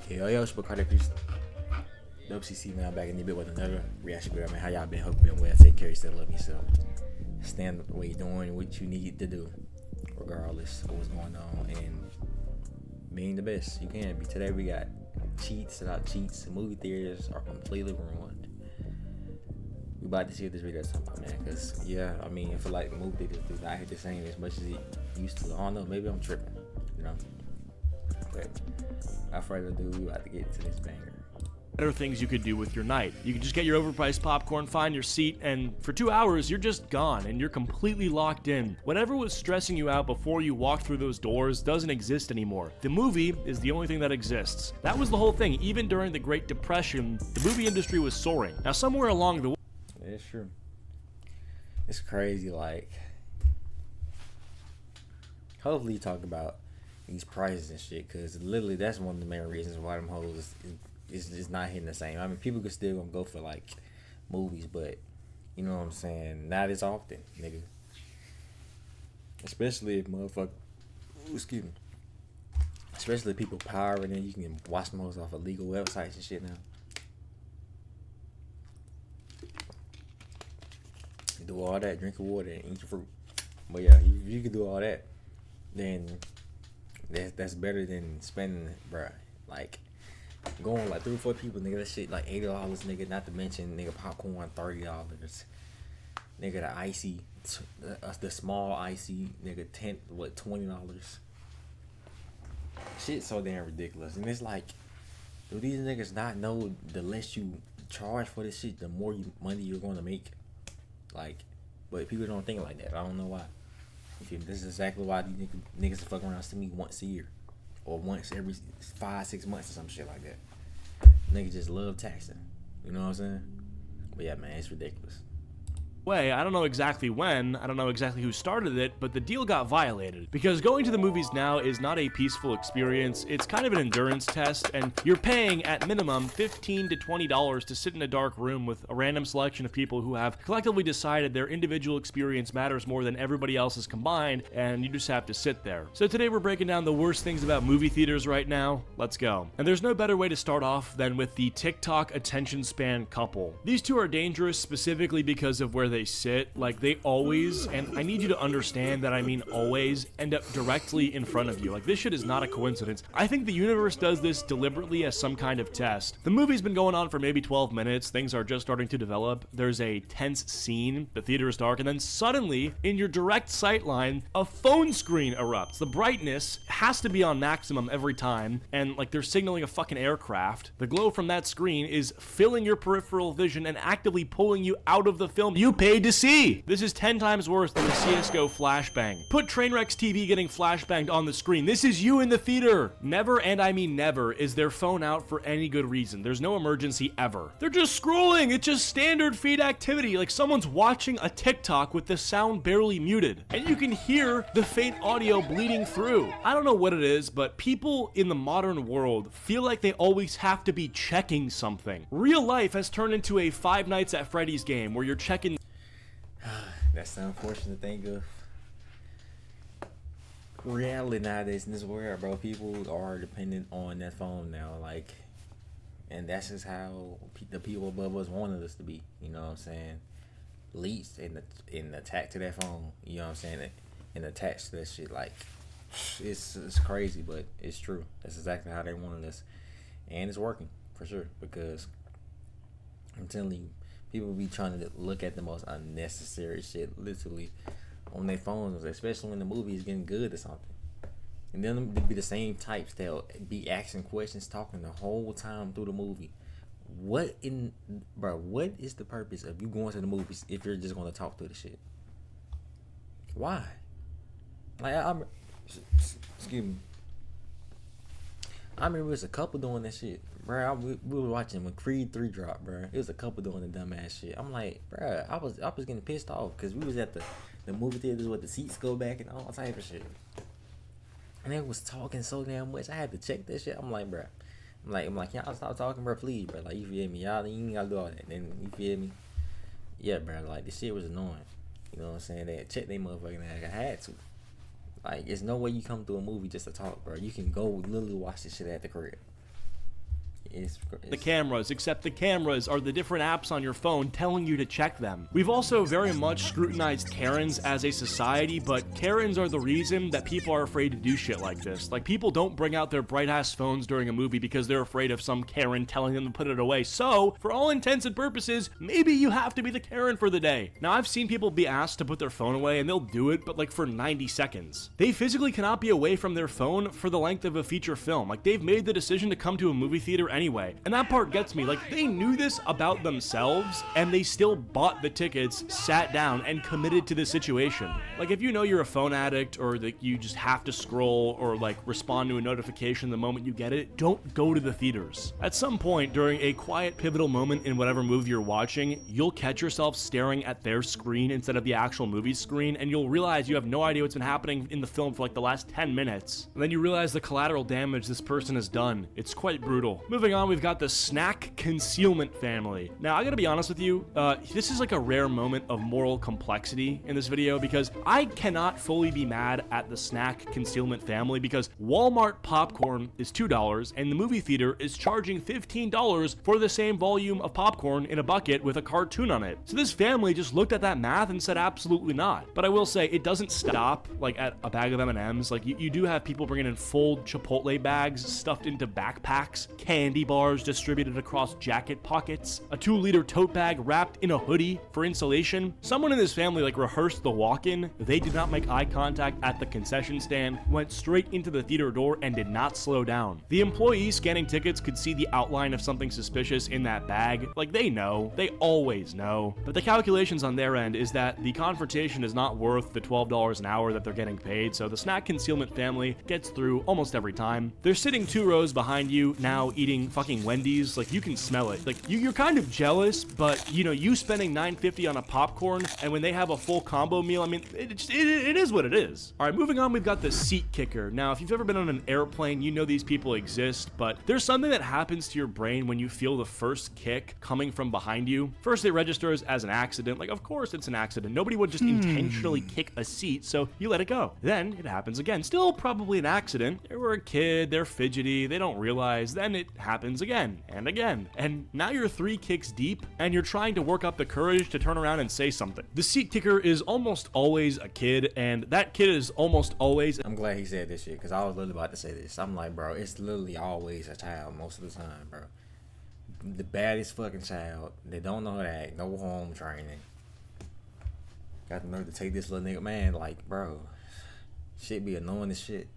Yeah, yo, it's Bacardi Priest. WCC, man. I'm back in the bit with another reaction video, man. How y'all been? Hope you been well. Take care of yourself. Love yourself. Stand up the way you're doing what you need to do, regardless of what's going on, and being the best you can be. Today we got cheats without cheats. Movie theaters are completely ruined. We about to see what this video is talking about, man. Cause yeah, I mean, I feel like movie theaters do not hit the same as much as it used to. I don't know. Maybe I'm tripping, you know. But without further ado, we about to get to this banger. Better things you could do with your night. You can just get your overpriced popcorn, find your seat, and for 2 hours, you're just gone and you're completely locked in. Whatever was stressing you out before you walked through those doors doesn't exist anymore. The movie is the only thing that exists. That was the whole thing. Even during the Great Depression, the movie industry was soaring. Now, somewhere along the way, It's true. It's crazy, like, hopefully you talk about these prices and shit, because literally that's one of the main reasons why them hoes is not hitting the same. I mean, people could still gonna go for like movies, but you know what I'm saying, not as often, nigga. Especially if motherfucker, excuse me, especially if people pirating, you can watch them hoes off illegal websites and shit now. Do all that, drink your water and eat your fruit. But yeah, if you can do all that, then that's better than spending, bruh, like going like 3 or 4 people, nigga. That shit like $80, nigga. Not to mention, nigga, popcorn $30, nigga. The icy, the small icy, nigga, $20. Shit, so damn ridiculous. And it's like, do these niggas not know the less you charge for this shit, the more money you're going to make? Like, but people don't think like that. I don't know why. This is exactly why these niggas fuck around to me once a year, or once every 5-6 months or some shit like that. Niggas just love taxing. You know what I'm saying? But yeah, man, it's ridiculous. I don't know exactly when, I don't know exactly who started it, but the deal got violated. Because going to the movies now is not a peaceful experience, it's kind of an endurance test, and you're paying, at minimum, $15 to $20 to sit in a dark room with a random selection of people who have collectively decided their individual experience matters more than everybody else's combined, and you just have to sit there. So today we're breaking down the worst things about movie theaters right now. Let's go. And there's no better way to start off than with the TikTok attention span couple. These two are dangerous specifically because of where they sit. Like, they always, and I need you to understand that I mean always, end up directly in front of you. Like, this shit is not a coincidence. I think the universe does this deliberately as some kind of test. The movie's been going on for maybe 12 minutes. Things are just starting to develop. There's a tense scene. The theater is dark, and then suddenly, in your direct sight line, a phone screen erupts. The brightness has to be on maximum every time, and like they're signaling a fucking aircraft. The glow from that screen is filling your peripheral vision and actively pulling you out of the film you paid to see. This is 10 times worse than the CSGO flashbang. Put Trainwreck's TV getting flashbanged on the screen. This is you in the theater. Never, and I mean never, is their phone out for any good reason. There's no emergency ever. They're just scrolling. It's just standard feed activity, like someone's watching a TikTok with the sound barely muted, and you can hear the faint audio bleeding through. I don't know what it is, but people in the modern world feel like they always have to be checking something. Real life has turned into a Five Nights at Freddy's game where you're checking. That's the unfortunate thing of reality nowadays in this world, bro. People are dependent on that phone now, like, and that's just how the people above us wanted us to be. You know what I'm saying? Least in attack to that phone. You know what I'm saying? And attached to that shit, like, it's crazy, but it's true. That's exactly how they wanted us, and it's working for sure. Because I'm telling you, people be trying to look at the most unnecessary shit literally on their phones, especially when the movie is getting good or something. And then they'll be the same types that'll be asking questions, talking the whole time through the movie. What is the purpose of you going to the movies if you're just going to talk through the shit? Why? Like, excuse me. I remember it was a couple doing that shit, bro. We were watching when Creed 3 dropped, bro. It was a couple doing the dumbass shit. I'm like, bro, I was getting pissed off because we was at the movie theaters where the seats go back and all type of shit. And they was talking so damn much. I had to check that shit. I'm like, bro. I'm like, y'all stop talking, bro, please, bro. Like, you feel me? Y'all, you ain't gotta do all that. Then, you feel me? Yeah, bro. Like, this shit was annoying. You know what I'm saying? They checked they motherfucking ass. I had to. Like, there's no way you come through a movie just to talk, bro. You can go literally watch this shit at the crib. The cameras, except the cameras are the different apps on your phone telling you to check them. We've also very much scrutinized Karens as a society, but Karens are the reason that people are afraid to do shit like this. Like, people don't bring out their bright-ass phones during a movie because they're afraid of some Karen telling them to put it away. So, for all intents and purposes, maybe you have to be the Karen for the day. Now, I've seen people be asked to put their phone away, and they'll do it, but like for 90 seconds. They physically cannot be away from their phone for the length of a feature film. Like, they've made the decision to come to a movie theater anyway. And that part gets me. Like, they knew this about themselves, and they still bought the tickets, sat down, and committed to the situation. Like, if you know you're a phone addict, or that you just have to scroll, or like respond to a notification the moment you get it, don't go to the theaters. At some point during a quiet, pivotal moment in whatever movie you're watching, you'll catch yourself staring at their screen instead of the actual movie screen, and you'll realize you have no idea what's been happening in the film for like the last 10 minutes. And then you realize the collateral damage this person has done. It's quite brutal. Moving on, we've got the snack concealment family. Now, I gotta be honest with you, this is like a rare moment of moral complexity in this video, because I cannot fully be mad at the snack concealment family, because Walmart popcorn is $2 and the movie theater is charging $15 for the same volume of popcorn in a bucket with a cartoon on it. So this family just looked at that math and said absolutely not. But I will say, it doesn't stop like at a bag of M&Ms. Like, you do have people bringing in full Chipotle bags stuffed into backpacks, candy bars distributed across jacket pockets, a 2-liter tote bag wrapped in a hoodie for insulation. Someone in this family like rehearsed the walk-in. They did not make eye contact at the concession stand, went straight into the theater door, and did not slow down. The employee scanning tickets could see the outline of something suspicious in that bag. Like, they know. They always know. But the calculations on their end is that the confrontation is not worth the $12 an hour that they're getting paid, so the snack concealment family gets through almost every time. They're sitting 2 rows behind you, now eating fucking Wendy's. Like, you can smell it. Like, you're kind of jealous, but, you know, you spending $9.50 on a popcorn, and when they have a full combo meal, I mean, it is what it is. All right, moving on, we've got the seat kicker. Now, if you've ever been on an airplane, you know these people exist, but there's something that happens to your brain when you feel the first kick coming from behind you. First, it registers as an accident. Like, of course it's an accident. Nobody would just intentionally kick a seat, so you let it go. Then it happens again. Still probably an accident. They were a kid, they're fidgety, they don't realize. Then it happens again and again. And now you're 3 kicks deep, and you're trying to work up the courage to turn around and say something. The seat kicker is almost always a kid, and that kid is almost always... I'm glad he said this shit, because I was literally about to say this. I'm like, bro, it's literally always a child most of the time, bro. The baddest fucking child. They don't know how to act. No home training. Got the nerve to take this little nigga, man. Like, bro, shit be annoying as shit.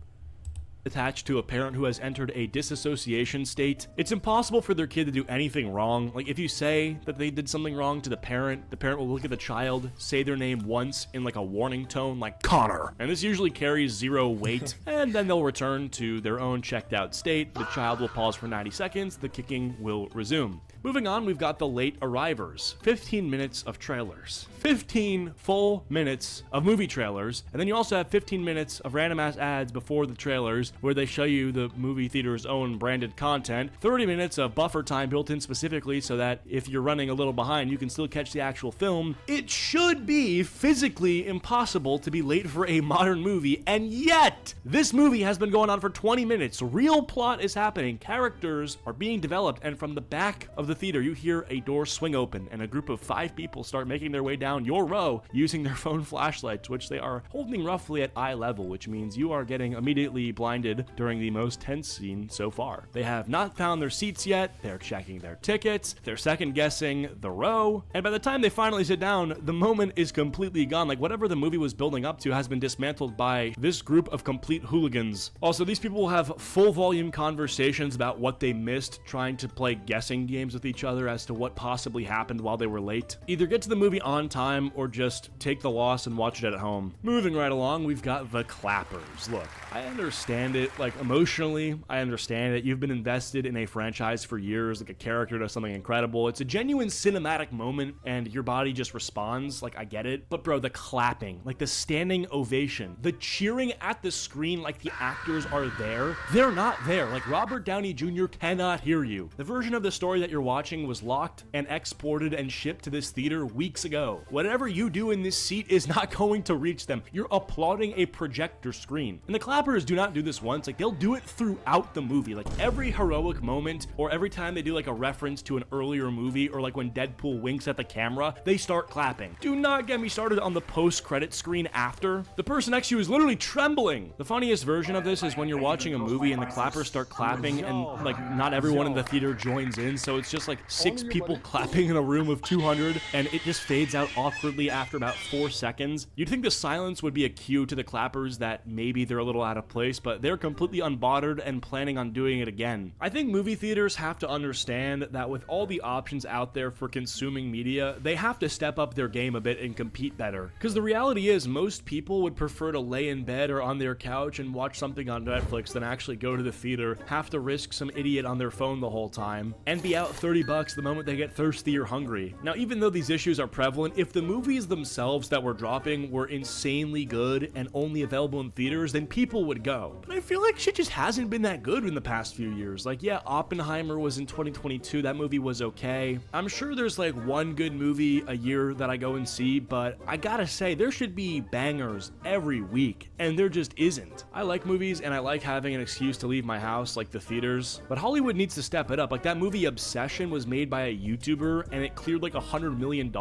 Attached to a parent who has entered a disassociation state. It's impossible for their kid to do anything wrong. Like, if you say that they did something wrong to the parent will look at the child, say their name once in like a warning tone, like Connor, and this usually carries 0 weight, and then they'll return to their own checked out state. The child will pause for 90 seconds, the kicking will resume. Moving on, we've got the late arrivers. 15 minutes of trailers. 15 full minutes of movie trailers, and then you also have 15 minutes of random ass ads before the trailers where they show you the movie theater's own branded content. 30 minutes of buffer time built in specifically so that if you're running a little behind, you can still catch the actual film. It should be physically impossible to be late for a modern movie, and yet this movie has been going on for 20 minutes. Real plot is happening. Characters are being developed, and from the back of the theater, you hear a door swing open, and a group of 5 people start making their way down your row using their phone flashlights, which they are holding roughly at eye level, which means you are getting immediately blinded during the most tense scene so far. They have not found their seats yet, they're checking their tickets, they're second guessing the row, and by the time they finally sit down, the moment is completely gone. Like, whatever the movie was building up to has been dismantled by this group of complete hooligans. Also, these people will have full volume conversations about what they missed, trying to play guessing games with each other as to what possibly happened while they were late. Either get to the movie on time or just take the loss and watch it at home. Moving right along, we've got the clappers. Look, I understand it, like, emotionally, I understand it. You've been invested in a franchise for years, like a character does something incredible. It's a genuine cinematic moment and your body just responds, like, I get it. But bro, the clapping, like the standing ovation, the cheering at the screen like the actors are there, they're not there. Like, Robert Downey Jr. cannot hear you. The version of the story that you're watching watching was locked and exported and shipped to this theater weeks ago. Whatever you do in this seat is not going to reach them. You're applauding a projector screen. And the clappers do not do this once, like they'll do it throughout the movie. Like every heroic moment, or every time they do like a reference to an earlier movie, or like when Deadpool winks at the camera, they start clapping. Do not get me started on the post-credit screen after. The person next to you is literally trembling. The funniest version of this is when you're watching a movie and the clappers start clapping and like not everyone in the theater joins in, so it's just like 6 people clapping in a room of 200 and it just fades out awkwardly after about 4 seconds. You'd think the silence would be a cue to the clappers that maybe they're a little out of place, but they're completely unbothered and planning on doing it again. I think movie theaters have to understand that with all the options out there for consuming media, they have to step up their game a bit and compete better. Because the reality is, most people would prefer to lay in bed or on their couch and watch something on Netflix than actually go to the theater, have to risk some idiot on their phone the whole time, and be out $30 the moment they get thirsty or hungry. Now, even though these issues are prevalent, if the movies themselves that we're dropping were insanely good and only available in theaters, then people would go. But I feel like shit just hasn't been that good in the past few years. Like, yeah, Oppenheimer was in 2022, that movie was okay. I'm sure there's like one good movie a year that I go and see, but I gotta say, there should be bangers every week, and there just isn't. I like movies, and I like having an excuse to leave my house, like the theaters, but Hollywood needs to step it up. Like that movie Obsession was made by a YouTuber, and it cleared like $100 million,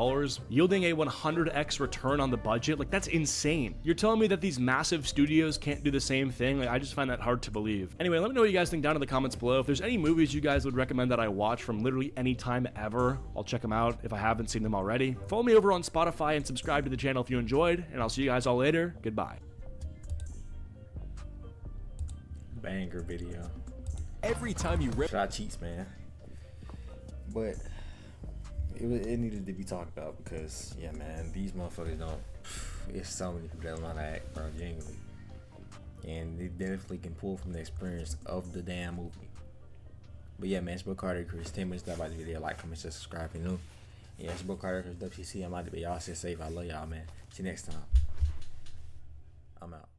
yielding a 100x return on the budget. Like, that's insane. You're telling me that these massive studios can't do the same thing? Like, I just find that hard to believe. Anyway, let me know what you guys think down in the comments below. If there's any movies you guys would recommend that I watch from literally any time ever, I'll check them out if I haven't seen them already. Follow me over on Spotify and subscribe to the channel if you enjoyed, and I'll see you guys all later. Goodbye. Banger video. Every time you rip Shot cheats, man. But it needed to be talked about because, yeah, man, these motherfuckers don't. It's so many people that don't know how to act, bro, genuinely. And they definitely can pull from the experience of the damn movie. But yeah, man, it's Bro Carter, Chris. 10 minutes stop by the video. Like, comment, subscribe if you're new. Yeah, it's Bro Carter, Chris WCC. I'm out to be. Y'all stay safe. I love y'all, man. See you next time. I'm out.